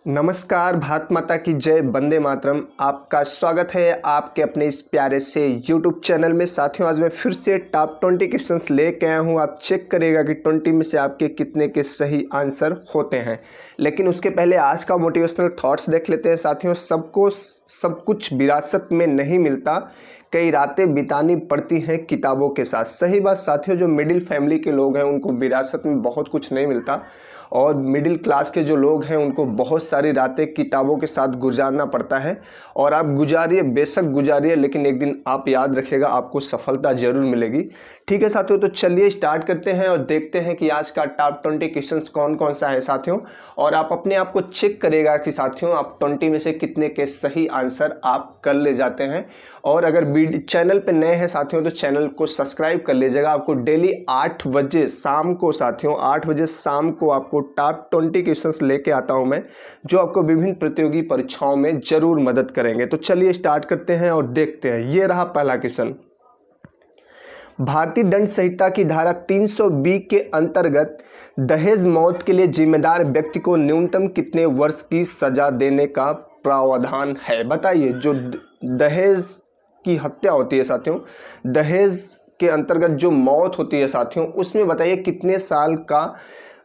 नमस्कार, भारत माता की जय, वंदे मातरम। आपका स्वागत है आपके अपने इस प्यारे से YouTube चैनल में। साथियों, आज मैं फिर से टॉप 20 क्वेश्चंस लेके आया हूँ। आप चेक करिएगा कि 20 में से आपके कितने के सही आंसर होते हैं। लेकिन उसके पहले आज का मोटिवेशनल थॉट्स देख लेते हैं। साथियों, सबको सब कुछ विरासत में नहीं मिलता, कई रातें बितानी पड़ती हैं किताबों के साथ। सही बात साथियों, जो मिडिल फैमिली के लोग हैं उनको विरासत में बहुत कुछ नहीं मिलता, और मिडिल क्लास के जो लोग हैं उनको बहुत सारी रातें किताबों के साथ गुजारना पड़ता है। और आप गुजारिए, बेशक गुजारिए, लेकिन एक दिन आप याद रखिएगा आपको सफलता जरूर मिलेगी। ठीक है साथियों, तो चलिए स्टार्ट करते हैं और देखते हैं कि आज का टॉप 20 क्वेश्चंस कौन कौन सा है साथियों। और आप अपने आप को चेक करेगा कि साथियों आप 20 में से कितने के सही आंसर आप कर ले जाते हैं। और अगर चैनल पे नए हैं साथियों तो चैनल को सब्सक्राइब कर लीजिएगा। आपको डेली 8 बजे शाम को साथियों 8 बजे शाम को आपको टॉप 20 क्वेश्चंस लेके आता हूं मैं, जो आपको विभिन्न प्रतियोगी परीक्षाओं में जरूर मदद करेंगे। तो चलिए स्टार्ट करते हैं और देखते हैं। ये रहा पहला क्वेश्चन। भारतीय दंड संहिता की धारा 320 के अंतर्गत दहेज मौत के लिए जिम्मेदार व्यक्ति को न्यूनतम कितने वर्ष की सजा देने का प्रावधान है? बताइए, जो दहेज की हत्या होती है साथियों, दहेज के अंतर्गत जो मौत होती है साथियों, उसमें बताइए कितने साल का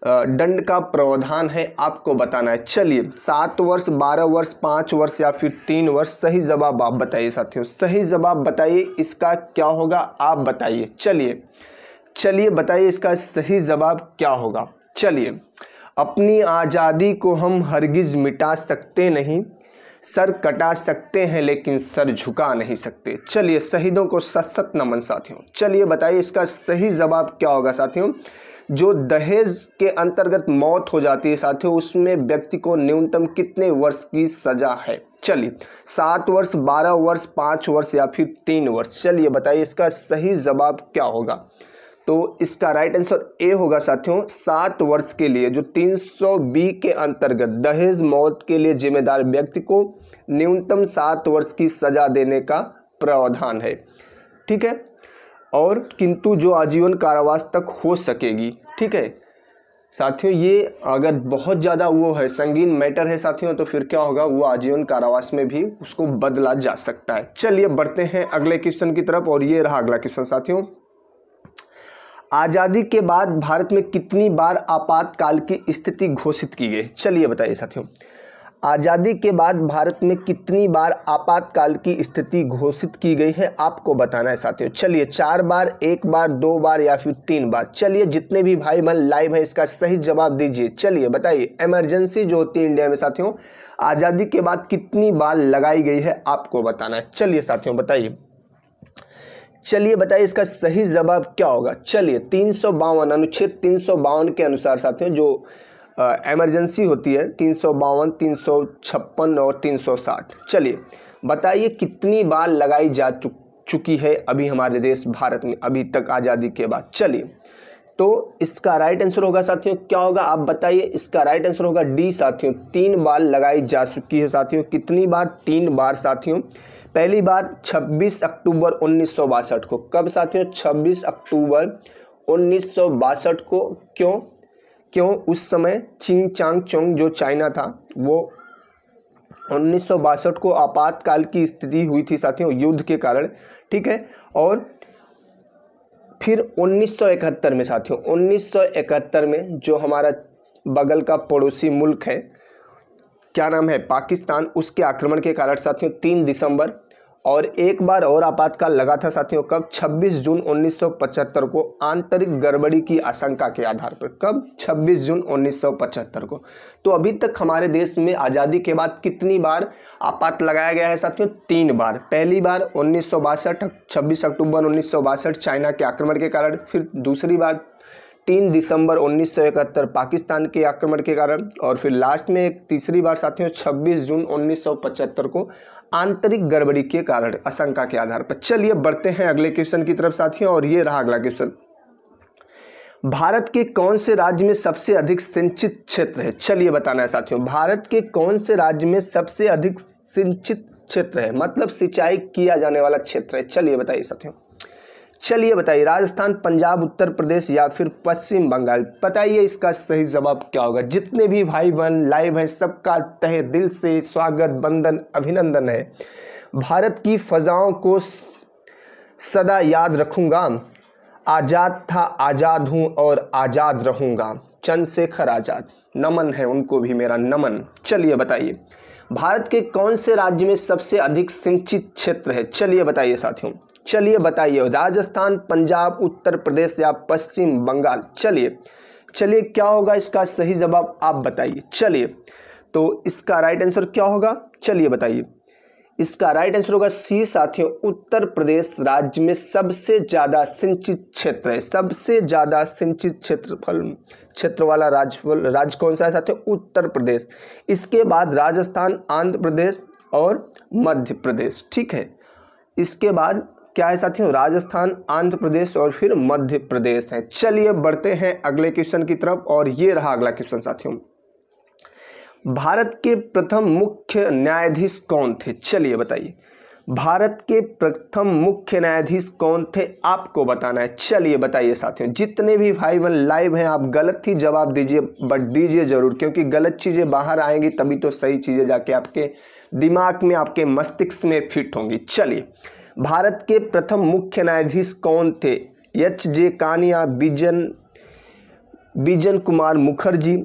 दंड का प्रावधान है, आपको बताना है। चलिए, 7 वर्ष, 12 वर्ष, 5 वर्ष या फिर 3 वर्ष? सही जवाब आप बताइए साथियों, सही जवाब बताइए। इसका क्या होगा आप बताइए। चलिए बताइए इसका सही जवाब क्या होगा। चलिए, अपनी आज़ादी को हम हरगिज मिटा सकते नहीं, सर कटा सकते हैं लेकिन सर झुका नहीं सकते। चलिए, शहीदों को सत सत नमन साथियों। चलिए बताइए इसका सही जवाब क्या होगा साथियों। जो दहेज के अंतर्गत मौत हो जाती है साथियों, उसमें व्यक्ति को न्यूनतम कितने वर्ष की सजा है? चलिए, 7 वर्ष, 12 वर्ष, 5 वर्ष या फिर 3 वर्ष? चलिए बताइए इसका सही जवाब क्या होगा। तो इसका राइट आंसर ए होगा साथियों, 7 वर्ष के लिए। जो 320 के अंतर्गत दहेज मौत के लिए जिम्मेदार व्यक्ति को न्यूनतम 7 वर्ष की सजा देने का प्रावधान है। ठीक है, और किंतु जो आजीवन कारावास तक हो सकेगी। ठीक है साथियों, ये अगर बहुत ज़्यादा वो है, संगीन मैटर है साथियों, तो फिर क्या होगा, वो आजीवन कारावास में भी उसको बदला जा सकता है। चलिए बढ़ते हैं अगले क्वेश्चन की तरफ, और ये रहा अगला क्वेश्चन साथियों। आज़ादी के बाद भारत में कितनी बार आपातकाल की स्थिति घोषित की गई? चलिए बताइए साथियों, आज़ादी के बाद भारत में कितनी बार आपातकाल की स्थिति घोषित की गई है, आपको बताना है साथियों। चलिए, 4 बार, 1 बार, 2 बार या फिर 3 बार? चलिए, जितने भी भाई बहन लाइव हैं इसका सही जवाब दीजिए। चलिए बताइए, इमरजेंसी जो होती है इंडिया में साथियों, आज़ादी के बाद कितनी बार लगाई गई है, आपको बताना है। चलिए साथियों बताइए, चलिए बताइए इसका सही जवाब क्या होगा। चलिए, 352 अनुच्छेद 352 के अनुसार साथियों जो इमरजेंसी होती है 352, 356 और 360। चलिए बताइए कितनी बार लगाई जा चुकी है अभी हमारे देश भारत में अभी तक आज़ादी के बाद। चलिए, तो इसका राइट आंसर होगा साथियों, क्या होगा आप बताइए। इसका राइट आंसर होगा डी साथियों, 3 बार लगाई जा चुकी है साथियों। कितनी बार? 3 बार साथियों। पहली बार 26 अक्टूबर 1962 को। कब साथियों? 26 अक्टूबर 1962 को। क्यों? उस समय चिंग चांग चोंग जो चाइना था, वो 1962 को आपातकाल की स्थिति हुई थी साथियों, युद्ध के कारण। ठीक है, और फिर 1971 में साथियों, 1971 में जो हमारा बगल का पड़ोसी मुल्क है, क्या नाम है, पाकिस्तान, उसके आक्रमण के कारण साथियों 3 दिसंबर। और एक बार और आपातकाल लगा था साथियों, कब? 26 जून 1975 को, आंतरिक गड़बड़ी की आशंका के आधार पर। कब? 26 जून 1975 को। तो अभी तक हमारे देश में आज़ादी के बाद कितनी बार आपात लगाया गया है साथियों? 3 बार। पहली बार 1962, 26 अक्टूबर 1962 चाइना के आक्रमण के कारण। फिर दूसरी बार 3 दिसंबर 1971 पाकिस्तान के आक्रमण के कारण। और फिर लास्ट में एक तीसरी बार साथियों 26 जून 1975 को, आंतरिक गड़बड़ी के कारण, आशंका के आधार पर। चलिए बढ़ते हैं अगले क्वेश्चन की तरफ साथियों, और ये रहा अगला क्वेश्चन। भारत के कौन से राज्य में सबसे अधिक सिंचित क्षेत्र है? चलिए बताना है साथियों, भारत के कौन से राज्य में सबसे अधिक सिंचित क्षेत्र है, मतलब सिंचाई किया जाने वाला क्षेत्र है? चलिए बताइए साथियों। चलिए बताइए, राजस्थान, पंजाब, उत्तर प्रदेश या फिर पश्चिम बंगाल। बताइए इसका सही जवाब क्या होगा। जितने भी भाई बहन लाइव हैं सबका तहे दिल से स्वागत, वंदन, अभिनंदन है। भारत की फजाओं को सदा याद रखूंगा, आज़ाद था, आज़ाद हूँ और आज़ाद रहूँगा। चंद्रशेखर आज़ाद, नमन है उनको भी मेरा नमन। चलिए बताइए, भारत के कौन से राज्य में सबसे अधिक सिंचित क्षेत्र है। चलिए बताइए साथियों, चलिए बताइए, राजस्थान, पंजाब, उत्तर प्रदेश या पश्चिम बंगाल। चलिए क्या होगा इसका सही जवाब, आप बताइए। चलिए, तो इसका राइट आंसर क्या होगा, चलिए बताइए। इसका राइट आंसर होगा सी साथियों, उत्तर प्रदेश राज्य में सबसे ज़्यादा सिंचित क्षेत्र है। सबसे ज़्यादा सिंचित क्षेत्र वाला राज्य कौन सा है साथियों, उत्तर प्रदेश। इसके बाद राजस्थान, आंध्र प्रदेश और मध्य प्रदेश। ठीक है, इसके बाद क्या है साथियों, राजस्थान, आंध्र प्रदेश और फिर मध्य प्रदेश है। चलिए बढ़ते हैं अगले क्वेश्चन की तरफ, और ये रहा अगला क्वेश्चन साथियों। भारत के प्रथम मुख्य न्यायाधीश कौन थे। चलिए बताइए, भारत के प्रथम मुख्य न्यायाधीश कौन थे, आपको बताना है। चलिए बताइए साथियों, जितने भी भाई बहन लाइव हैं आप गलत ही जवाब दीजिए, बट दीजिए जरूर, क्योंकि गलत चीज़ें बाहर आएंगी तभी तो सही चीज़ें जाके आपके दिमाग में, आपके मस्तिष्क में फिट होंगी। चलिए, भारत के प्रथम मुख्य न्यायाधीश कौन थे। एच.जे. कानिया, बिजन कुमार मुखर्जी,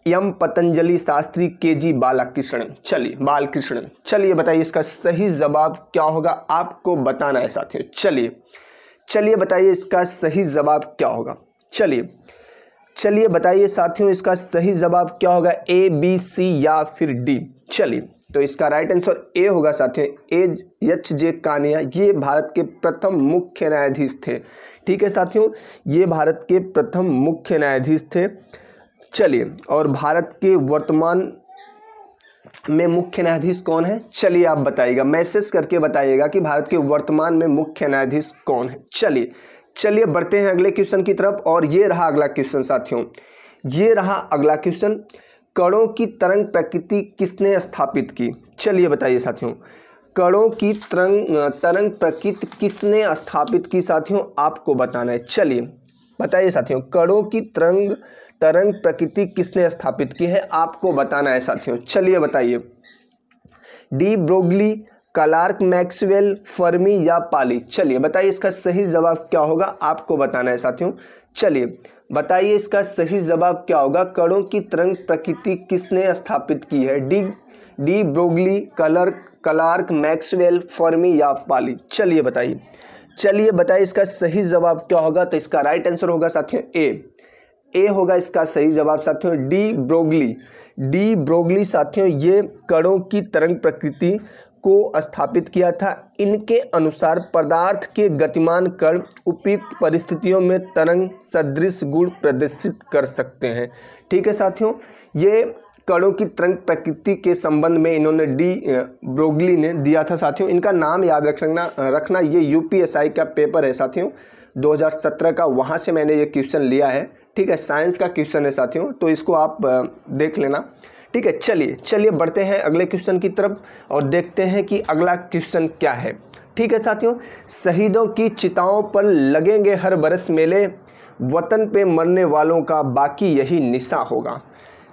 एम पतंजलि शास्त्री, के.जी. बालकृष्णन। चलिए बताइए इसका सही जवाब क्या होगा, आपको बताना है साथियों। चलिए बताइए इसका सही जवाब क्या होगा। चलिए बताइए साथियों, इसका सही जवाब क्या होगा, ए, बी, सी या फिर डी। चलिए, तो इसका राइट आंसर ए होगा साथियों, एच.जे. कानिया। ये भारत के प्रथम मुख्य न्यायाधीश थे। ठीक है साथियों, ये भारत के प्रथम मुख्य न्यायाधीश थे। चलिए, और भारत के वर्तमान में मुख्य न्यायाधीश कौन है, चलिए आप बताइएगा, मैसेज करके बताइएगा कि भारत के वर्तमान में मुख्य न्यायाधीश कौन है। चलिए बढ़ते हैं अगले क्वेश्चन की तरफ, और ये रहा अगला क्वेश्चन साथियों। ये रहा अगला क्वेश्चन, कणों की तरंग प्रकृति किसने स्थापित की। चलिए बताइए साथियों, कणों की तरंग प्रकृति किसने स्थापित की साथियों, आपको बताना है। चलिए बताइए साथियों, कणों की तरंग प्रकृति किसने स्थापित की है, आपको बताना है साथियों। चलिए बताइए, de Broglie, Clark, Maxwell, Fermi या पाली। चलिए बताइए इसका सही जवाब क्या होगा, आपको बताना है साथियों। चलिए बताइए इसका सही जवाब क्या होगा, कणों की तरंग प्रकृति किसने स्थापित की है। De Broglie, Clark, Maxwell, Fermi या पाली। चलिए बताइए इसका सही जवाब क्या होगा। तो इसका राइट आंसर होगा साथियों ए होगा इसका सही जवाब साथियों, डी ब्रोगली साथियों, ये कणों की तरंग प्रकृति को स्थापित किया था। इनके अनुसार पदार्थ के गतिमान कण उपयुक्त परिस्थितियों में तरंग सदृश गुण प्रदर्शित कर सकते हैं। ठीक है साथियों, ये कणों की तरंग प्रकृति के संबंध में इन्होंने डी ब्रोगली ने दिया था साथियों। इनका नाम याद रखना, ये यूपीएसआई का पेपर है साथियों 2017 का, वहाँ से मैंने ये क्वेश्चन लिया है। ठीक है, साइंस का क्वेश्चन है साथियों, तो इसको आप देख लेना। ठीक है, चलिए बढ़ते हैं अगले क्वेश्चन की तरफ और देखते हैं कि अगला क्वेश्चन क्या है। ठीक है साथियों, शहीदों की चिताओं पर लगेंगे हर बरस मेले, वतन पे मरने वालों का बाकी यही निशा होगा।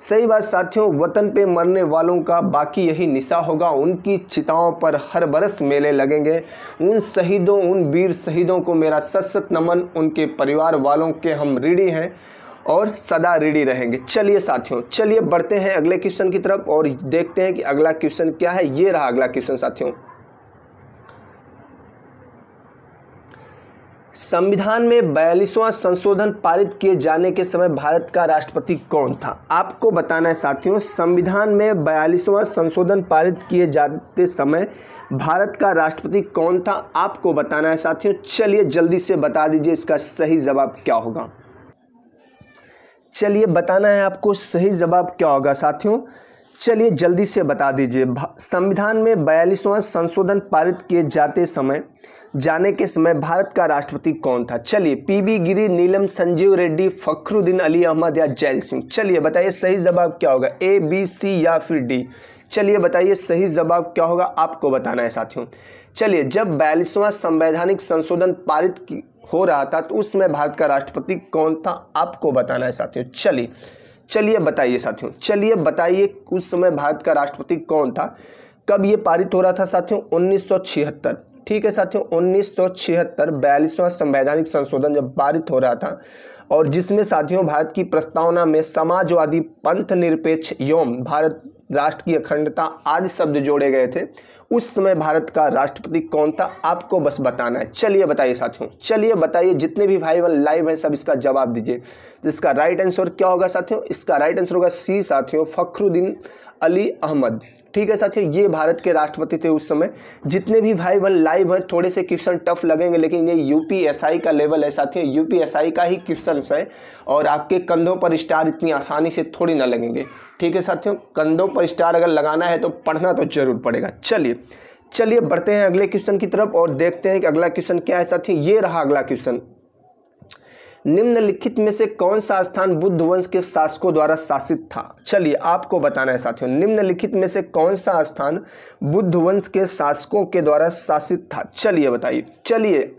सही बात साथियों, वतन पे मरने वालों का बाकी यही निशा होगा। उनकी चिताओं पर हर बरस मेले लगेंगे। उन शहीदों, उन वीर शहीदों को मेरा सत नमन। उनके परिवार वालों के हम ऋणी हैं और सदा ऋणी रहेंगे। चलिए साथियों, चलिए बढ़ते हैं अगले क्वेश्चन की तरफ और देखते हैं कि अगला क्वेश्चन क्या है। ये रहा अगला क्वेश्चन साथियों, संविधान में 42वां संशोधन पारित किए जाने के समय भारत का राष्ट्रपति कौन था, आपको बताना है साथियों। संविधान में 42वां संशोधन पारित किए जाते समय भारत का राष्ट्रपति कौन था, आपको बताना है साथियों। चलिए जल्दी से बता दीजिए इसका सही जवाब क्या होगा। चलिए बताना है आपको सही जवाब क्या होगा साथियों। चलिए जल्दी से बता दीजिए। संविधान में 42वां संशोधन पारित किए जाते समय जाने के समय भारत का राष्ट्रपति कौन था? चलिए, पीबी गिरी, नीलम संजीव रेड्डी, फखरुद्दीन अली अहमद या जैल सिंह। चलिए बताइए सही जवाब क्या होगा, ए, बी, सी या फिर डी। चलिए बताइए सही जवाब क्या होगा, आपको बताना है साथियों। चलिए, जब 42वां संवैधानिक संशोधन पारित हो रहा था तो उस समय भारत का राष्ट्रपति कौन था, आपको बताना है साथियों। चलिए बताइए साथियों, चलिए बताइए उस समय भारत का राष्ट्रपति कौन था, कब ये पारित हो रहा था साथियों? 1976। ठीक है साथियों, 1976 42वां संवैधानिक संशोधन जब पारित हो रहा था और जिसमें साथियों भारत की प्रस्तावना में समाजवादी, पंथ निरपेक्ष एवं भारत राष्ट्र की अखंडता आदि शब्द जोड़े गए थे। उस समय भारत का राष्ट्रपति कौन था, आपको बस बताना है। चलिए बताइए साथियों, चलिए बताइए, जितने भी भाई बहन लाइव हैं सब इसका जवाब दीजिए। इसका राइट आंसर क्या होगा साथियों? इसका राइट आंसर होगा सी साथियों, फखरुद्दीन अली अहमद। ठीक है साथियों, ये भारत के राष्ट्रपति थे उस समय। जितने भी भाई बहन लाइव हैं, थोड़े से क्वेश्चन टफ लगेंगे लेकिन ये यूपीएसआई का लेवल है साथियों, यूपीएसआई का ही क्वेश्चन है और आपके कंधों पर स्टार इतनी आसानी से थोड़ी ना लगेंगे। ठीक है साथियों, कंधों पर स्टार अगर लगाना है तो पढ़ना तो जरूर पड़ेगा। चलिए बढ़ते हैं अगले क्वेश्चन की तरफ और देखते हैं कि अगला क्वेश्चन क्या है साथियों। ये रहा अगला क्वेश्चन, निम्नलिखित में से कौन सा स्थान बुद्ध वंश के शासकों द्वारा शासित था? चलिए आपको बताना है साथियों, निम्नलिखित में से कौन सा स्थान बुद्ध वंश के शासकों के द्वारा शासित था? चलिए बताइए। चलिए,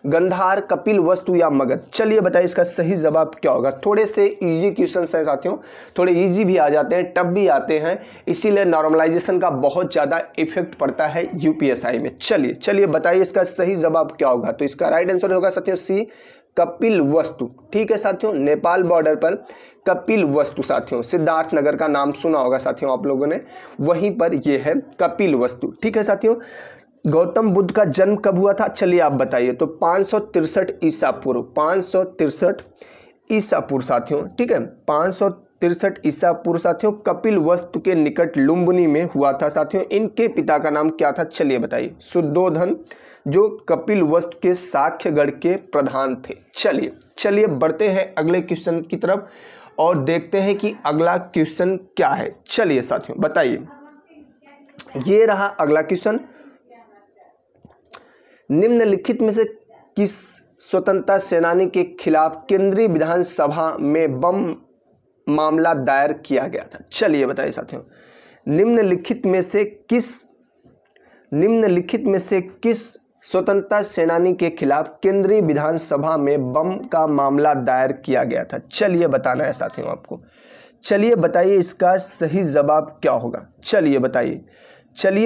गंधार, कपिल वस्तु या मगध। चलिए बताइए इसका सही जवाब क्या होगा। थोड़े से इजी क्वेश्चन हैं साथियों, थोड़े इजी भी आ जाते हैं, टफ भी आते हैं, इसीलिए नॉर्मलाइजेशन का बहुत ज़्यादा इफेक्ट पड़ता है यूपीएसआई में। चलिए बताइए इसका सही जवाब क्या होगा। तो इसका राइट आंसर होगा साथियों सी, कपिल वस्तु। ठीक है साथियों, नेपाल बॉर्डर पर कपिल वस्तु साथियों, सिद्धार्थनगर का नाम सुना होगा साथियों आप लोगों ने, वहीं पर यह है कपिल वस्तु। ठीक है साथियों, गौतम बुद्ध का जन्म कब हुआ था? चलिए आप बताइए। तो 563 ईसा पूर्व, 563 ईसा पूर्व साथियों। ठीक है, 563 ईसा पूर्व साथियों, कपिल वस्तु के निकट लुम्बिनी में हुआ था साथियों। इनके पिता का नाम क्या था? चलिए बताइए। शुद्धोधन, जो कपिल वस्तु के साक्यगढ़ के प्रधान थे। चलिए बढ़ते हैं अगले क्वेश्चन की तरफ और देखते हैं कि अगला क्वेश्चन क्या है। चलिए साथियों बताइए, ये रहा अगला क्वेश्चन, निम्नलिखित में से किस स्वतंत्रता सेनानी के खिलाफ केंद्रीय विधानसभा में बम मामला दायर किया गया था? चलिए बताइए साथियों, निम्नलिखित में से किस स्वतंत्रता सेनानी के खिलाफ केंद्रीय विधानसभा में बम का मामला दायर किया गया था? चलिए बताना है साथियों आपको। चलिए बताइए इसका सही जवाब क्या होगा। चलिए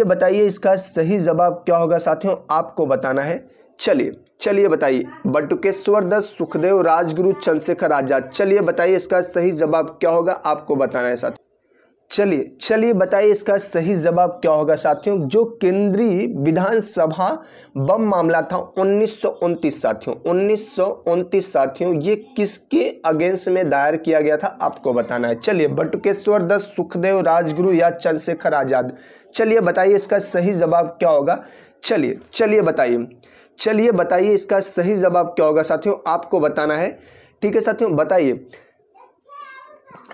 बताइए इसका सही जवाब क्या होगा साथियों, आपको बताना है। चलिए बताइए। बटुकेश्वर दत्त, सुखदेव, राजगुरु, चंद्रशेखर आजाद। चलिए बताइए इसका सही जवाब क्या होगा, आपको बताना है साथियों। चलिए बताइए इसका सही जवाब क्या होगा साथियों। जो केंद्रीय विधानसभा बम मामला था 1929 साथियों, 1929 साथियों, ये किसके अगेंस्ट में दायर किया गया था, आपको बताना है। चलिए, बटुकेश्वर दत्त, सुखदेव, राजगुरु या चंद्रशेखर आजाद। चलिए बताइए इसका सही जवाब क्या होगा। चलिए बताइए इसका सही जवाब क्या होगा साथियों, आपको बताना है। ठीक है साथियों, बताइए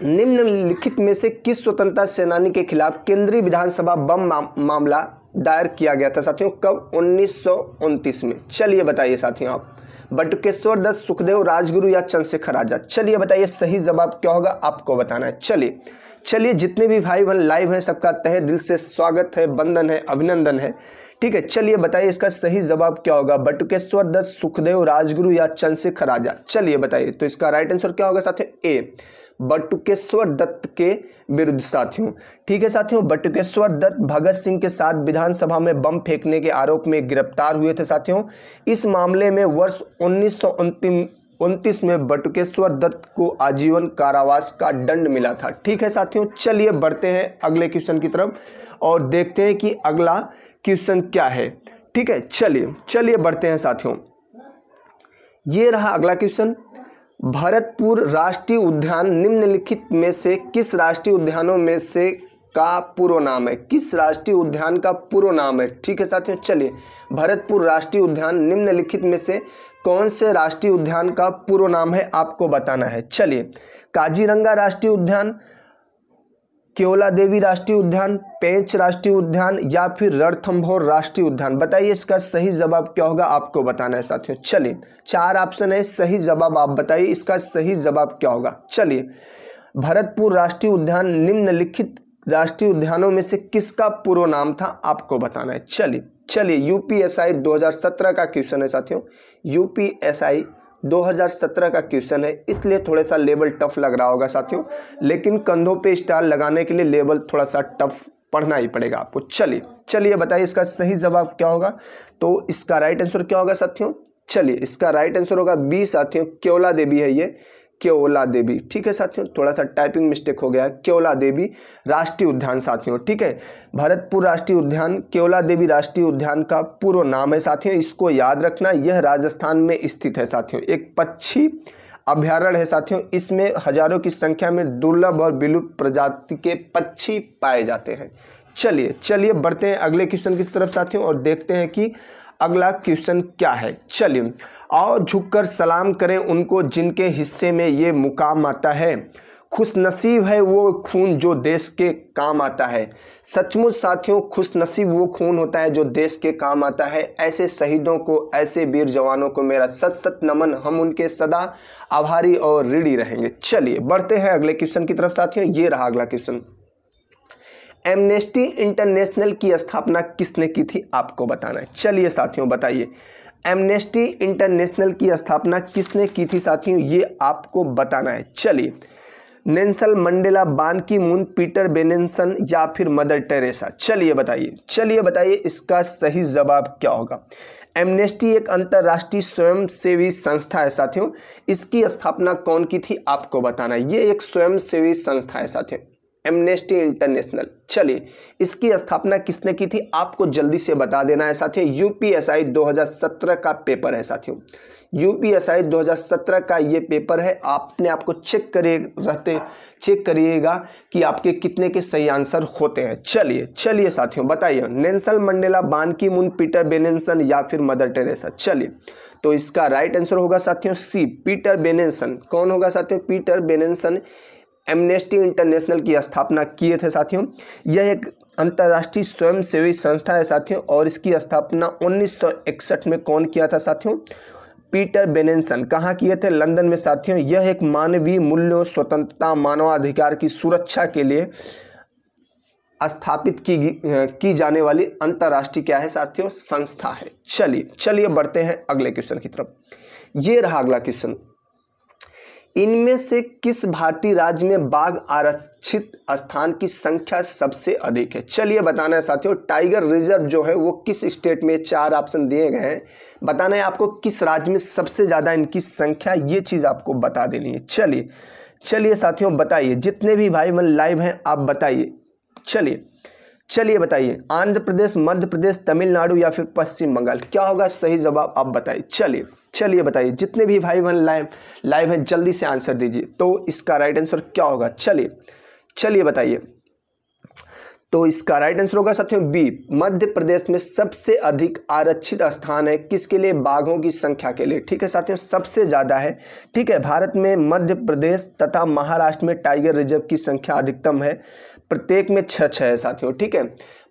निम्नलिखित में से किस स्वतंत्रता सेनानी के खिलाफ केंद्रीय विधानसभा बम मामला दायर किया गया था साथियों, कब? 1929 में। चलिए बताइए साथियों आप, बटुकेश्वर दत्त, सुखदेव, राजगुरु या चंद्रशेखर आजाद। चलिए बताइए सही जवाब क्या होगा, आपको बताना है। चलिए जितने भी भाई बहन लाइव हैं सबका तहे दिल से स्वागत है, वंदन है, अभिनंदन है। ठीक है, चलिए बताइए इसका सही जवाब क्या होगा। बटुकेश्वर दत्त, सुखदेव, राजगुरु या चंद्रशेखर आजाद। चलिए बताइए। तो इसका राइट आंसर क्या होगा साथियों, ए, बटुकेश्वर दत्त के विरुद्ध साथियों। ठीक है साथियों, बटुकेश्वर दत्त भगत सिंह के साथ विधानसभा में बम फेंकने के आरोप में गिरफ्तार हुए थे साथियों। इस मामले में वर्ष 1929 में बटुकेश्वर दत्त को आजीवन कारावास का दंड मिला था। ठीक है साथियों, चलिए बढ़ते हैं अगले क्वेश्चन की तरफ और देखते हैं कि अगला क्वेश्चन क्या है। ठीक है, चलिए बढ़ते हैं साथियों। ये रहा अगला क्वेश्चन, भरतपुर राष्ट्रीय उद्यान निम्नलिखित में से किस राष्ट्रीय उद्यानों में से का पूर्व नाम है? किस राष्ट्रीय उद्यान का पूर्व नाम है? ठीक है साथियों, चलिए, भरतपुर राष्ट्रीय उद्यान निम्नलिखित में से कौन से राष्ट्रीय उद्यान का पूर्व नाम है, आपको बताना है। चलिए, काजीरंगा राष्ट्रीय उद्यान, केवला देवी राष्ट्रीय उद्यान, पेंच राष्ट्रीय उद्यान या फिर रणथंभौर राष्ट्रीय उद्यान। बताइए इसका सही जवाब क्या होगा, आपको बताना है साथियों। चलिए 4 ऑप्शन है, सही जवाब आप बताइए इसका सही जवाब क्या होगा। चलिए, भरतपुर राष्ट्रीय उद्यान निम्नलिखित राष्ट्रीय उद्यानों में से किसका पूर्व नाम था, आपको बताना है। चलिए यूपीएसआई 2017 का क्वेश्चन है साथियों, यूपीएसआई 2017 का क्वेश्चन है, इसलिए थोड़ा सा लेवल टफ लग रहा होगा साथियों, लेकिन कंधों पे स्टार लगाने के लिए लेवल थोड़ा सा टफ पढ़ना ही पड़ेगा आपको। चलिए बताइए इसका सही जवाब क्या होगा। तो इसका राइट आंसर क्या होगा साथियों। चलिए इसका राइट आंसर होगा बी साथियों, केवला देवी है ये, केवला देवी। ठीक है साथियों, थोड़ा सा टाइपिंग मिस्टेक हो गया है। केवला देवी राष्ट्रीय उद्यान साथियों। ठीक है, भरतपुर राष्ट्रीय उद्यान केवला देवी राष्ट्रीय उद्यान का पूर्व नाम है साथियों, इसको याद रखना। यह राजस्थान में स्थित है साथियों, एक पक्षी अभ्यारण्य है साथियों। इसमें हजारों की संख्या में दुर्लभ और विलुप्त प्रजाति के पक्षी पाए जाते हैं। चलिए बढ़ते हैं अगले क्वेश्चन की तरफ साथियों और देखते हैं कि अगला क्वेश्चन क्या है। चलिए, आओ झुककर सलाम करें उनको जिनके हिस्से में ये मुकाम आता है। खुशनसीब है वो खून जो देश के काम आता है। सचमुच साथियों, खुशनसीब वो खून होता है जो देश के काम आता है। ऐसे शहीदों को, ऐसे वीर जवानों को मेरा सत सत नमन, हम उनके सदा आभारी और ऋणी रहेंगे। चलिए बढ़ते हैं अगले क्वेश्चन की तरफ साथियों। ये रहा अगला क्वेश्चन, एमनेस्टी इंटरनेशनल की स्थापना किसने की थी, आपको बताना है। चलिए साथियों बताइए, एमनेस्टी इंटरनेशनल की स्थापना किसने की थी साथियों, ये आपको बताना है। चलिए, नेल्सन मंडेला, बान की मून, पीटर बेनेसन या फिर मदर टेरेसा। चलिए बताइए इसका सही जवाब क्या होगा। एमनेस्टी एक अंतर्राष्ट्रीय स्वयंसेवी संस्था है साथियों, इसकी स्थापना कौन की थी, आपको बताना है। ये एक स्वयंसेवी संस्था है साथियों, एमनेस्टी इंटरनेशनल। चलिए इसकी स्थापना किसने की थी, आपको जल्दी से बता देना है साथियों। यूपीएसआई 2017 का पेपर है साथियों, यूपीएसआई 2017 का ये पेपर है। आपने आपको चेक करिएगा कि आपके कितने के सही आंसर होते हैं। चलिए साथियों बताइए, नेल्सन मंडेला, बान की मून, पीटर बेनेसन या फिर मदर टेरेसा। चलिए, तो इसका राइट आंसर होगा साथियों सी, पीटर बेनेसन। कौन होगा साथियों, पीटर बेनेसन एमनेस्टी इंटरनेशनल की स्थापना किए थे साथियों। यह एक अंतर्राष्ट्रीय स्वयंसेवी संस्था है साथियों और इसकी स्थापना 1961 में कौन किया था साथियों, पीटर बेनेसन। कहाँ किए थे, लंदन में साथियों। यह एक मानवीय मूल्यों, स्वतंत्रता, मानवाधिकार की सुरक्षा के लिए स्थापित की जाने वाली अंतर्राष्ट्रीय क्या है साथियों, संस्था है। चलिए बढ़ते हैं अगले क्वेश्चन की तरफ। ये रहा अगला क्वेश्चन, इनमें से किस भारतीय राज्य में बाघ आरक्षित स्थान की संख्या सबसे अधिक है। चलिए बताना है साथियों, टाइगर रिजर्व जो है वो किस स्टेट में, 4 ऑप्शन दिए गए हैं, बताना है आपको किस राज्य में सबसे ज़्यादा इनकी संख्या, ये चीज़ आपको बता देनी है। चलिए साथियों बताइए, जितने भी भाई बहन लाइव हैं आप बताइए। चलिए बताइए, आंध्र प्रदेश, मध्य प्रदेश, तमिलनाडु या फिर पश्चिम बंगाल, क्या होगा सही जवाब, आप बताइए। चलिए बताइए, जितने भी भाई बहन लाइव हैं जल्दी से आंसर दीजिए। तो इसका राइट आंसर क्या होगा, चलिए बताइए। तो इसका राइट आंसर होगा साथियों बी, मध्य प्रदेश में सबसे अधिक आरक्षित स्थान है किसके लिए, बाघों की संख्या के लिए। ठीक है साथियों, सबसे ज़्यादा है। ठीक है, भारत में मध्य प्रदेश तथा महाराष्ट्र में टाइगर रिजर्व की संख्या अधिकतम है, प्रत्येक में 6 है साथियों। ठीक है,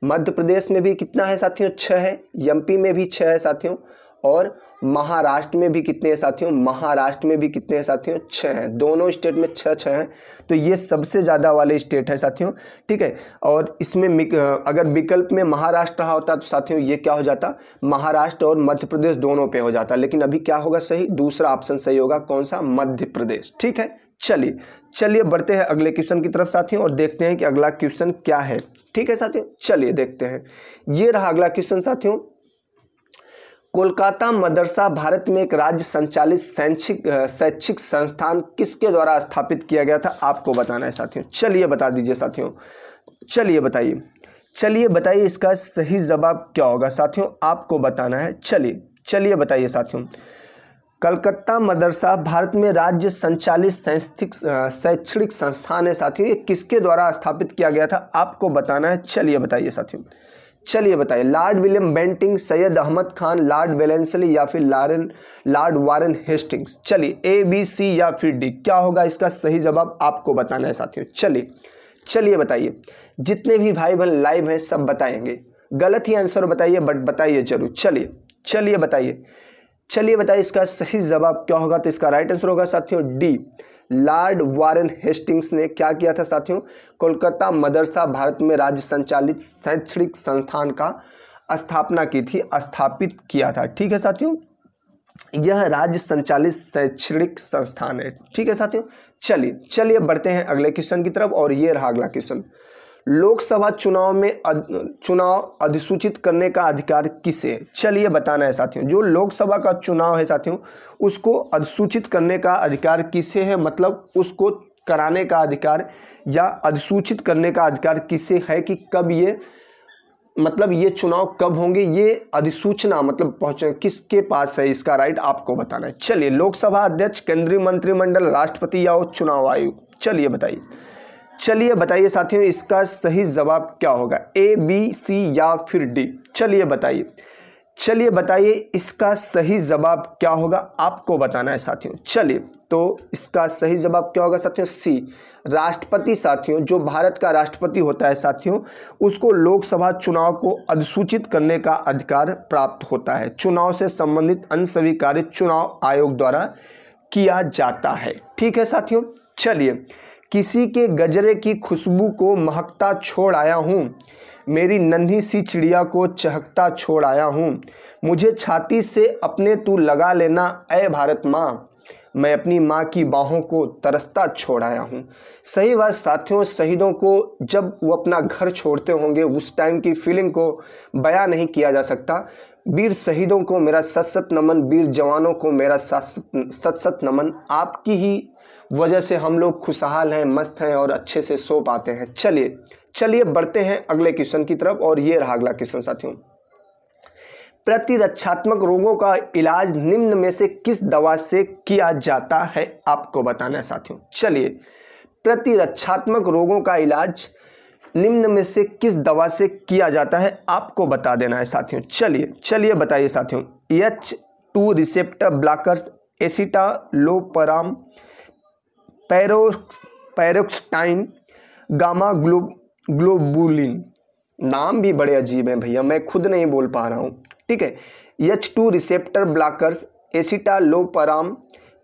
मध्य प्रदेश में भी कितना है साथियों, 6 है, एमपी में भी 6 है साथियों, और महाराष्ट्र में भी कितने हैं साथियों, महाराष्ट्र में भी कितने हैं साथियों, 6 हैं। दोनों स्टेट में 6 हैं, तो ये सबसे ज़्यादा वाले स्टेट है साथियों। ठीक है, और इसमें अगर विकल्प में महाराष्ट्र रहा होता तो साथियों ये क्या हो जाता, महाराष्ट्र और मध्य प्रदेश दोनों पे हो जाता, लेकिन अभी क्या होगा सही, दूसरा ऑप्शन सही होगा, कौन सा, मध्य प्रदेश। ठीक है, चलिए बढ़ते हैं अगले क्वेश्चन की तरफ साथियों और देखते हैं कि अगला क्वेश्चन क्या है। ठीक है साथियों, चलिए देखते हैं। ये रहा अगला क्वेश्चन साथियों, कोलकाता मदरसा भारत में एक राज्य संचालित शैक्षिक संस्थान किसके द्वारा स्थापित किया गया था, आपको बताना है साथियों। चलिए बता दीजिए साथियों, चलिए बताइए इसका सही जवाब क्या होगा साथियों, आपको बताना है। चलिए बताइए साथियों, कलकत्ता मदरसा भारत में राज्य संचालित शैक्षणिक संस्थान है साथियों, ये किसके द्वारा स्थापित किया गया था, आपको बताना है। चलिए बताइए साथियों, Lord William Bentinck, Syed Ahmad Khan, Lord Wellesley या फिर लॉर्ड वारन हेस्टिंग्स। चलिए A, B, C या फिर D, क्या होगा इसका सही जवाब, आपको बताना है साथियों। चलिए बताइए, जितने भी भाई बहन लाइव हैं सब बताएंगे, गलत ही आंसर बताइए बट बताइए जरूर। चलिए बताइए इसका सही जवाब क्या होगा। तो इसका राइट आंसर होगा साथियों डी, लॉर्ड वारेन हेस्टिंग्स ने क्या किया था साथियों, कोलकाता मदरसा भारत में राज्य संचालित शैक्षणिक संस्थान का स्थापित किया था। ठीक है साथियों, यह राज्य संचालित शैक्षणिक संस्थान है। ठीक है साथियों, चलिए बढ़ते हैं अगले क्वेश्चन की तरफ। और ये रहा अगला क्वेश्चन, लोकसभा चुनाव में चुनाव अधिसूचित करने का अधिकार किसे है। चलिए बताना है साथियों, जो लोकसभा का चुनाव है साथियों उसको अधिसूचित करने का अधिकार किसे है, मतलब उसको कराने का अधिकार या अधिसूचित करने का अधिकार किसे है कि कब ये, मतलब ये चुनाव कब होंगे, ये अधिसूचना मतलब पहुंचे किसके पास है, इसका राइट आपको बताना है। चलिए, लोकसभा अध्यक्ष, केंद्रीय मंत्रिमंडल, राष्ट्रपति या चुनाव आयोग। चलिए बताइए साथियों, इसका सही जवाब क्या होगा, ए, बी, सी या फिर डी। चलिए बताइए इसका सही जवाब क्या होगा, आपको बताना है साथियों। चलिए, तो इसका सही जवाब क्या होगा साथियों, सी, राष्ट्रपति। साथियों, जो भारत का राष्ट्रपति होता है साथियों उसको लोकसभा चुनाव को अधिसूचित करने का अधिकार प्राप्त होता है। चुनाव से संबंधित अन्य सभी कार्य चुनाव आयोग द्वारा किया जाता है। ठीक है साथियों, चलिए, किसी के गजरे की खुशबू को महकता छोड़ आया हूँ, मेरी नन्ही सी चिड़िया को चहकता छोड़ आया हूँ, मुझे छाती से अपने तू लगा लेना ऐ भारत माँ, मैं अपनी माँ की बाहों को तरसता छोड़ आया हूँ। सही बात साथियों, शहीदों को जब वो अपना घर छोड़ते होंगे उस टाइम की फीलिंग को बयां नहीं किया जा सकता। वीर शहीदों को मेरा सत सत नमन, वीर जवानों को मेरा सत सत नमन। आपकी ही वजह से हम लोग खुशहाल हैं, मस्त हैं और अच्छे से सो पाते हैं। चलिए बढ़ते हैं अगले क्वेश्चन की तरफ। और ये रहा अगला क्वेश्चन साथियों, प्रतिरक्षात्मक रोगों का इलाज निम्न में से किस दवा से किया जाता है, आपको बताना है साथियों। चलिए, प्रतिरक्षात्मक रोगों का इलाज निम्न में से किस दवा से किया जाता है, आपको बता देना है साथियों। चलिए बताइए साथियों, H2 receptor blockers, escitalopram, paroxetine, gamma globulin. नाम भी बड़े अजीब हैं भैया, मैं खुद नहीं बोल पा रहा हूँ। ठीक है, H2 receptor blockers, escitalopram,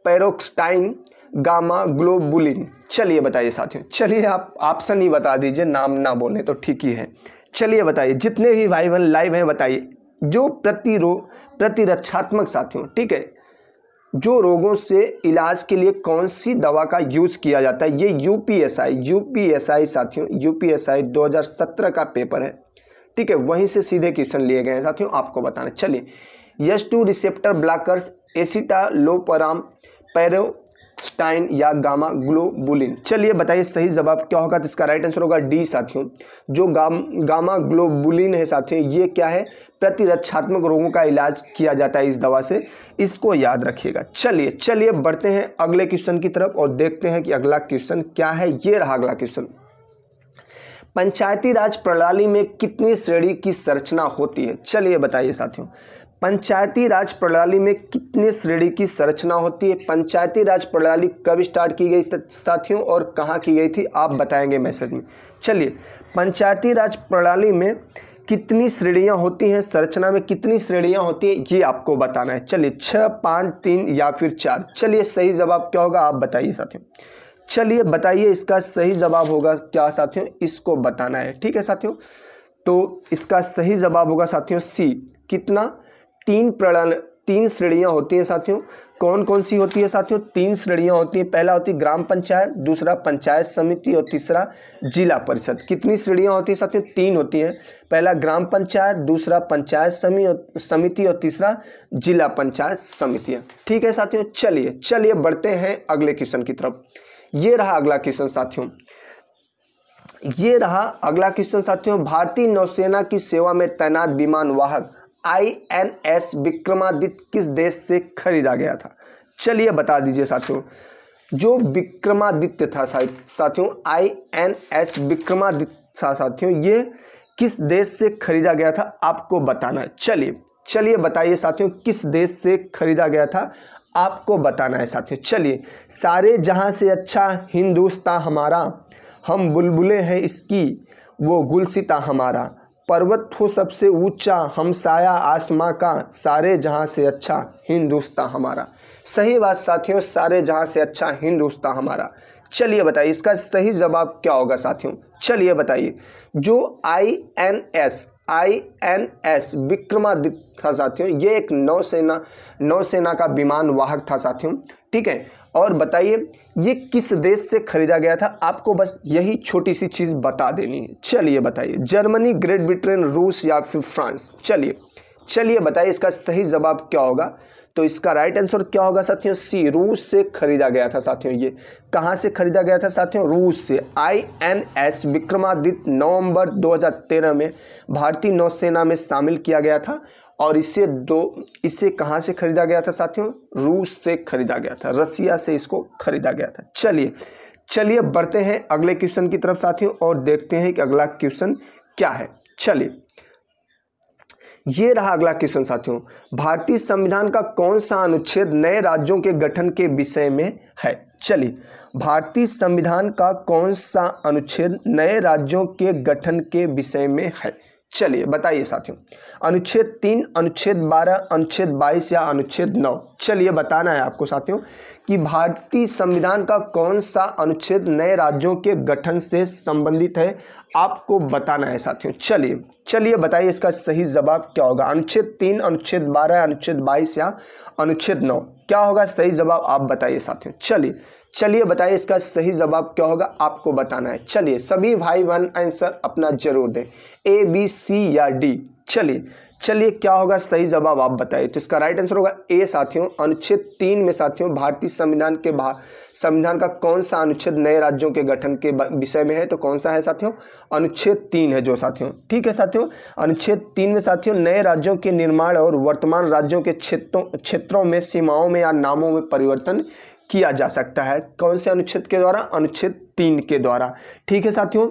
paroxetine, gamma globulin. चलिए बताइए साथियों। चलिए, आप ऑप्शन ही बता दीजिए, नाम ना बोलें तो ठीक ही है। चलिए बताइए, जितने भी भाई बहन लाइव हैं बताइए, जो प्रतिरक्षात्मक साथियों, ठीक है, जो रोगों से इलाज के लिए कौन सी दवा का यूज किया जाता है, ये यूपीएसआई साथियों, यूपीएसआई 2017 का पेपर है। ठीक है, वहीं से सीधे क्वेश्चन लिए गए हैं साथियों, आपको बताना। चलिए, H2 रिसेप्टर ब्लॉकर्स, एसिटालोपराम, पैरोक्साटाइन या गामा ग्लोबुलिन। चलिए बताइए सही जवाब क्या होगा। तो इसका राइट आंसर होगा डी साथियों, जो गामा ग्लोबुलिन है साथियों, ये क्या है, प्रतिरक्षात्मक रोगों का इलाज किया जाता है इस दवा से, इसको याद रखिएगा। चलिए बढ़ते हैं अगले क्वेश्चन की तरफ और देखते हैं कि अगला क्वेश्चन क्या है। ये रहा अगला क्वेश्चन, पंचायती राज प्रणाली में कितनी श्रेणी की संरचना होती है। चलिए बताइए साथियों, पंचायती राज प्रणाली में कितनी श्रेणी की संरचना होती है। पंचायती राज प्रणाली कब स्टार्ट की गई साथियों और कहाँ की गई थी, आप बताएंगे मैसेज में। चलिए, पंचायती राज प्रणाली में कितनी श्रेणियां होती हैं, संरचना में कितनी श्रेणियां होती हैं, ये आपको बताना है। चलिए, 6, 5, 3 या फिर 4। चलिए, सही जवाब क्या होगा आप बताइए साथियों। चलिए बताइए, इसका सही जवाब होगा क्या साथियों, इसको बताना है। ठीक है साथियों, तो इसका सही जवाब होगा साथियों सी, कितना, 3 श्रेणियां होती हैं साथियों। कौन कौन सी होती है साथियों, 3 श्रेणियां होती हैं। पहला होती है ग्राम पंचायत, दूसरा पंचायत समिति और तीसरा जिला परिषद। कितनी श्रेणियां होती है साथियों, 3 होती हैं। पहला ग्राम पंचायत, दूसरा पंचायत समिति और तीसरा जिला पंचायत समितियां। ठीक है साथियों, चलिए बढ़ते हैं अगले क्वेश्चन की तरफ। ये रहा अगला क्वेश्चन साथियों, भारतीय नौसेना की सेवा में तैनात विमान वाहक INS विक्रमादित्य किस देश से खरीदा गया था। चलिए बता दीजिए साथियों, जो विक्रमादित्य था साथियों, INS विक्रमादित्य था साथियों, ये किस देश से खरीदा गया था, आपको बताना है। चलिए बताइए साथियों, किस देश से खरीदा गया था, आपको बताना है साथियों। चलिए, सारे जहां से अच्छा हिंदुस्तान हमारा, हम बुलबुलें हैं इसकी वो गुलसिता हमारा, पर्वत हो सबसे ऊंचा हमसाया आसमां का, सारे जहां से अच्छा हिंदुस्तान हमारा। सही बात साथियों, सारे जहां से अच्छा हिंदुस्तान हमारा। चलिए बताइए इसका सही जवाब क्या होगा साथियों, चलिए बताइए। जो INS विक्रमादित्य था साथियों, ये एक नौसेना का विमान वाहक था साथियों, ठीक है। और बताइए ये किस देश से खरीदा गया था, आपको बस यही छोटी सी चीज़ बता देनी है। चलिए बताइए, जर्मनी, ग्रेट ब्रिटेन, रूस या फिर फ्रांस। चलिए बताइए इसका सही जवाब क्या होगा। तो इसका राइट आंसर क्या होगा साथियों, सी, रूस से खरीदा गया था साथियों। ये कहाँ से खरीदा गया था साथियों, रूस से। INS विक्रमादित्य नवंबर 2013 में भारतीय नौसेना में शामिल किया गया था और इसे कहाँ से खरीदा गया था साथियों, रूस से खरीदा गया था, रसिया से इसको खरीदा गया था। चलिए बढ़ते हैं अगले क्वेश्चन की तरफ साथियों और देखते हैं कि अगला क्वेश्चन क्या है। चलिए ये रहा अगला क्वेश्चन साथियों, भारतीय संविधान का कौन सा अनुच्छेद नए राज्यों के गठन के विषय में है। चलिए भारतीय संविधान का कौन सा अनुच्छेद नए राज्यों के गठन के विषय में है, चलिए बताइए साथियों। अनुच्छेद 3, अनुच्छेद 12, अनुच्छेद 22 या अनुच्छेद 9। चलिए बताना है आपको साथियों कि भारतीय संविधान का कौन सा अनुच्छेद नए राज्यों के गठन से संबंधित है, आपको बताना है साथियों। चलिए बताइए इसका सही जवाब क्या होगा। अनुच्छेद 3, अनुच्छेद 12, अनुच्छेद 22 या अनुच्छेद 9, क्या होगा सही जवाब, आप बताइए साथियों। चलिए बताइए इसका सही जवाब क्या होगा, आपको बताना है। चलिए सभी भाई बहन आंसर अपना जरूर दें, A, B, C या D। चलिए क्या होगा सही जवाब, आप बताइए। तो इसका राइट आंसर होगा A साथियों। अनुच्छेद 3 में साथियों भारतीय संविधान का कौन सा अनुच्छेद नए राज्यों के गठन के विषय में है, तो कौन सा है साथियों, अनुच्छेद 3 है जो साथियों, ठीक है साथियों। अनुच्छेद 3 में साथियों नए राज्यों के निर्माण और वर्तमान राज्यों के क्षेत्रों में सीमाओं में या नामों में परिवर्तन किया जा सकता है। कौन से अनुच्छेद के द्वारा, अनुच्छेद 3 के द्वारा, ठीक है साथियों।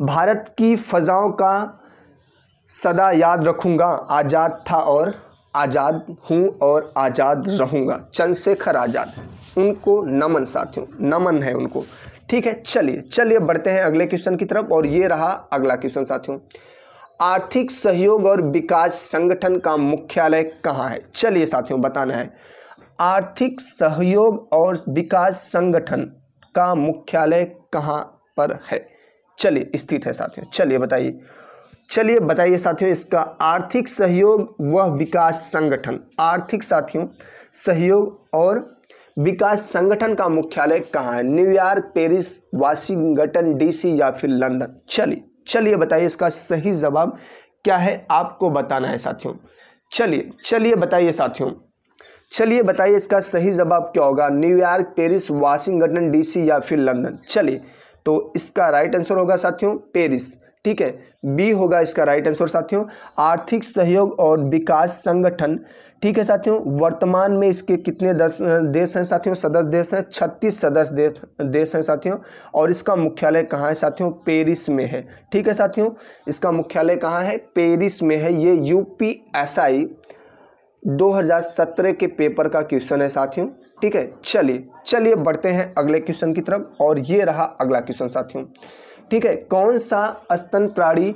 भारत की फजाओं का सदा याद रखूंगा, आज़ाद था और आज़ाद हूँ और आज़ाद रहूँगा, चंद्रशेखर आज़ाद, उनको नमन साथियों, नमन है उनको, ठीक है। चलिए बढ़ते हैं अगले क्वेश्चन की तरफ और ये रहा अगला क्वेश्चन साथियों। आर्थिक सहयोग और विकास संगठन का मुख्यालय कहाँ है, चलिए साथियों बताना है। आर्थिक सहयोग और विकास संगठन का मुख्यालय कहाँ पर है, चलिए स्थित है साथियों। चलिए बताइए साथियों इसका आर्थिक सहयोग व विकास संगठन, आर्थिक साथियों सहयोग और विकास संगठन का मुख्यालय कहाँ है, न्यूयॉर्क, पेरिस, वाशिंगटन DC या फिर लंदन। चलिए बताइए इसका सही जवाब क्या है, आपको बताना है साथियों। चलिए बताइए साथियों, चलिए बताइए इसका सही जवाब क्या होगा, न्यूयॉर्क, पेरिस, वाशिंगटन DC या फिर लंदन। चलिए तो इसका राइट आंसर होगा साथियों पेरिस, ठीक है, बी होगा इसका राइट आंसर साथियों। आर्थिक सहयोग और विकास संगठन, ठीक है साथियों। वर्तमान में इसके कितने देश हैं साथियों, सदस्य देश हैं, 36 सदस्य देश हैं साथियों। और इसका मुख्यालय कहाँ है साथियों, पेरिस में है, ठीक है साथियों। इसका मुख्यालय कहाँ है, पेरिस में है। ये UPSI 2017 के पेपर का क्वेश्चन है साथियों, ठीक है। चलिए बढ़ते हैं अगले क्वेश्चन की तरफ और ये रहा अगला क्वेश्चन साथियों, ठीक है। कौन सा स्तन प्राणी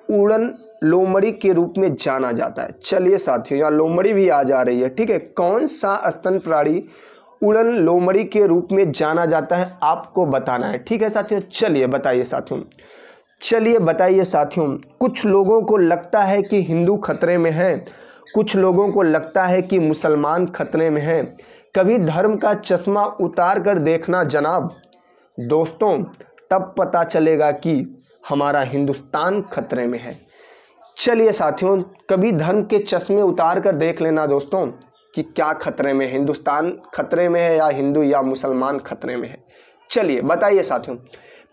उड़न लोमड़ी के रूप में जाना जाता है, चलिए साथियों यहाँ लोमड़ी भी आ जा रही है, ठीक है। कौन सा स्तन प्राणी उड़न लोमड़ी के रूप में जाना जाता है, आपको बताना है, ठीक है साथियों। चलिए बताइए साथियों। कुछ लोगों को लगता है कि हिंदू खतरे में है, कुछ लोगों को लगता है कि मुसलमान खतरे में है। कभी धर्म का चश्मा उतार कर देखना जनाब दोस्तों, तब पता चलेगा कि हमारा हिंदुस्तान खतरे में है। चलिए साथियों कभी धर्म के चश्मे उतार कर देख लेना दोस्तों कि क्या खतरे में है, हिंदुस्तान खतरे में है या हिंदू या मुसलमान खतरे में है। चलिए बताइए साथियों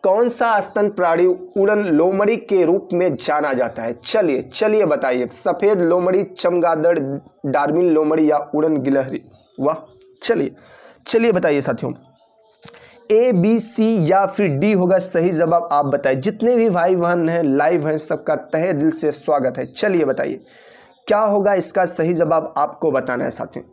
कौन सा स्तन प्राणी उड़न लोमड़ी के रूप में जाना जाता है। चलिए बताइए, सफ़ेद लोमड़ी, चमगादड़, डार्विन लोमड़ी या उड़न गिलहरी। वाह, चलिए बताइए साथियों, A, B, C या फिर D होगा सही जवाब, आप बताइए। जितने भी भाई बहन हैं लाइव हैं सबका तहे दिल से स्वागत है। चलिए बताइए क्या होगा इसका सही जवाब आपको बताना है साथियों।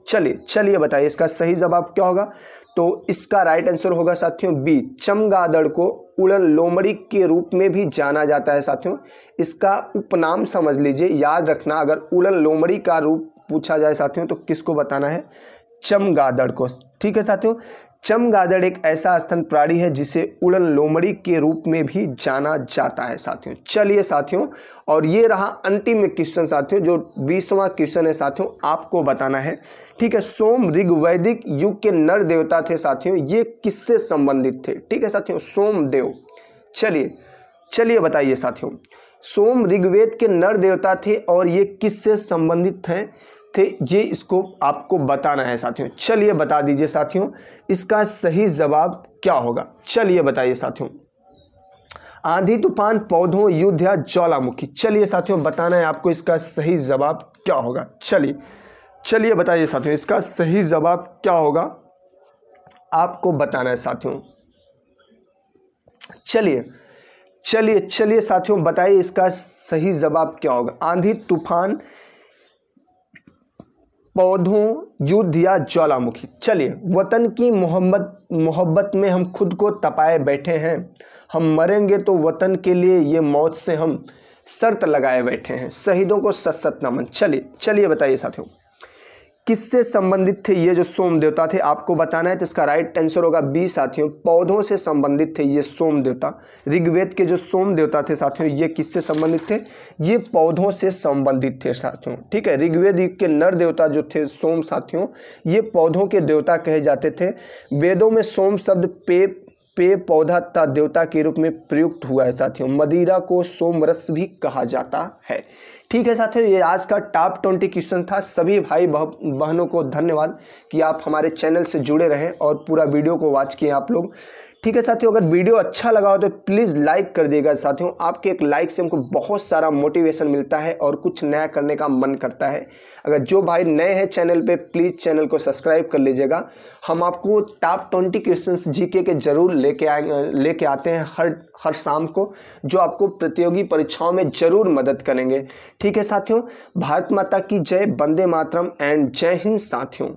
चलिए बताइए इसका सही जवाब क्या होगा। तो इसका राइट आंसर होगा साथियों बी, चमगादड़ को उड़न लोमड़ी के रूप में भी जाना जाता है साथियों। इसका उपनाम समझ लीजिए, याद रखना, अगर उड़न लोमड़ी का रूप पूछा जाए साथियों तो किसको बताना है, चमगादड़ को। ठीक है साथियों, चमगादड़ एक ऐसा स्तन प्राणी है जिसे उड़न लोमड़ी के रूप में भी जाना जाता है साथियों। चलिए साथियों, और ये रहा अंतिम क्वेश्चन साथियों, जो 20वां क्वेश्चन है साथियों, आपको बताना है। ठीक है, सोम ऋग्वैदिक युग के नर देवता थे साथियों, ये किससे संबंधित थे। ठीक है साथियों, सोमदेव। चलिए बताइए साथियों, सोम ऋग्वेद के नर देवता थे और ये किससे संबंधित थे, ये इसको आपको बताना है साथियों। चलिए बता दीजिए साथियों, इसका सही जवाब क्या होगा। चलिए बताइए साथियों, आंधी तूफान, पौधों, युद्ध या ज्वालामुखी। चलिए साथियों बताना है आपको इसका सही जवाब क्या होगा। चलिए बताइए साथियों, इसका सही जवाब क्या होगा, आपको बताना है साथियों। चलिए साथियों बताइए इसका सही जवाब क्या होगा। आंधी तूफान, पौधों, युद्ध या ज्वालामुखी। चलिए, वतन की मोहब्बत में हम खुद को तपाए बैठे हैं, हम मरेंगे तो वतन के लिए, ये मौत से हम शर्त लगाए बैठे हैं, शहीदों को सत सत नमन। चलिए बताइए साथियों, किससे संबंधित थे ये जो सोम देवता थे, आपको बताना है। तो इसका राइट आंसर होगा बी साथियों, पौधों से संबंधित थे ये सोम देवता। ऋग्वेद के जो सोम देवता थे साथियों, ये किससे संबंधित थे, ये पौधों से संबंधित थे साथियों। ठीक है, ऋग्वेद युग के नर देवता जो थे सोम साथियों, ये पौधों के देवता कहे जाते थे। वेदों में सोम शब्द पेय पौधा तथा देवता के रूप में प्रयुक्त हुआ है साथियों। मदिरा को सोमरस भी कहा जाता है। ठीक है साथियों, ये आज का टॉप 20 क्वेश्चन था। सभी भाई बहनों को धन्यवाद कि आप हमारे चैनल से जुड़े रहे और पूरा वीडियो को वॉच किए आप लोग। ठीक है साथियों, अगर वीडियो अच्छा लगा हो तो प्लीज़ लाइक कर दिएगा साथियों। आपके एक लाइक से हमको बहुत सारा मोटिवेशन मिलता है और कुछ नया करने का मन करता है। अगर जो भाई नए हैं चैनल पे, प्लीज़ चैनल को सब्सक्राइब कर लीजिएगा। हम आपको टॉप 20 क्वेश्चंस जीके के जरूर लेके आते हैं हर शाम को, जो आपको प्रतियोगी परीक्षाओं में ज़रूर मदद करेंगे। ठीक है साथियों, भारत माता की जय, वंदे मातरम एंड जय हिंद साथियों।